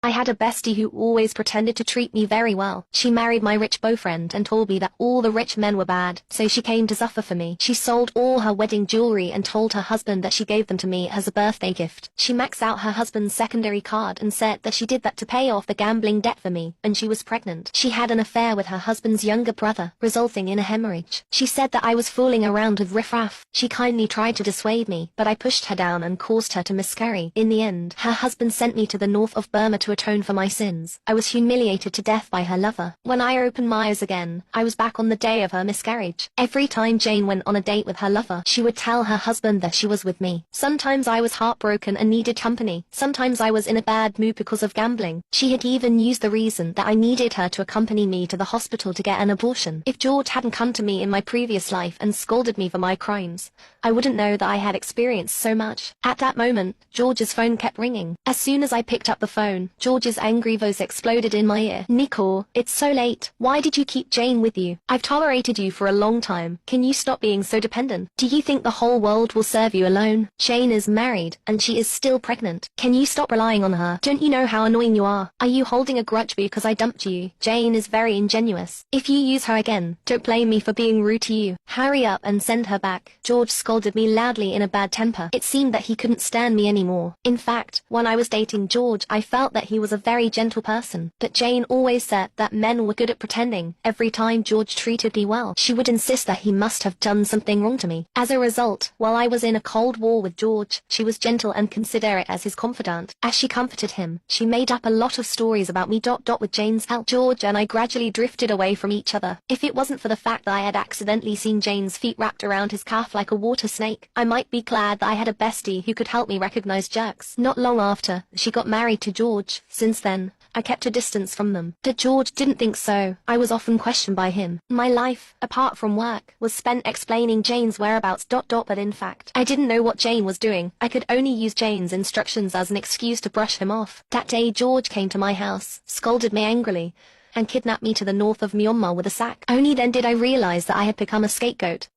I had a bestie who always pretended to treat me very well. She married my rich boyfriend and told me that all the rich men were bad, so she came to suffer for me. She sold all her wedding jewelry and told her husband that she gave them to me as a birthday gift. She maxed out her husband's secondary card and said that she did that to pay off the gambling debt for me, and she was pregnant. She had an affair with her husband's younger brother, resulting in a hemorrhage. She said that I was fooling around with riffraff. She kindly tried to dissuade me, but I pushed her down and caused her to miscarry. In the end, her husband sent me to the north of Burma to atone for my sins. I was humiliated to death by her lover. When I opened my eyes again, I was back on the day of her miscarriage. Every time Jane went on a date with her lover, she would tell her husband that she was with me. Sometimes I was heartbroken and needed company. Sometimes I was in a bad mood because of gambling. She had even used the reason that I needed her to accompany me to the hospital to get an abortion. If George hadn't come to me in my previous life and scolded me for my crimes, I wouldn't know that I had experienced so much. At that moment, George's phone kept ringing. As soon as I picked up the phone, George's angry voice exploded in my ear. "Nicole, it's so late. Why did you keep Jane with you? I've tolerated you for a long time. Can you stop being so dependent? Do you think the whole world will serve you alone? Jane is married, and she is still pregnant. Can you stop relying on her? Don't you know how annoying you are? Are you holding a grudge because I dumped you? Jane is very ingenuous. If you use her again, don't blame me for being rude to you. Hurry up and send her back." George scolded me loudly in a bad temper. It seemed that he couldn't stand me anymore. In fact, when I was dating George, I felt that he was a very gentle person. But Jane always said that men were good at pretending. Every time George treated me well, she would insist that he must have done something wrong to me. As a result, while I was in a cold war with George, she was gentle and considerate as his confidant. As she comforted him, she made up a lot of stories about me. With Jane's help, George and I gradually drifted away from each other. If it wasn't for the fact that I had accidentally seen Jane's feet wrapped around his calf like a water snake, I might be glad that I had a bestie who could help me recognize jerks. Not long after, she got married to George. Since then, I kept a distance from them. But George didn't think so. I was often questioned by him. My life, apart from work, was spent explaining Jane's whereabouts. But in fact, I didn't know what Jane was doing. I could only use Jane's instructions as an excuse to brush him off. That day George came to my house, scolded me angrily, and kidnapped me to the north of Myanmar with a sack. Only then did I realize that I had become a scapegoat.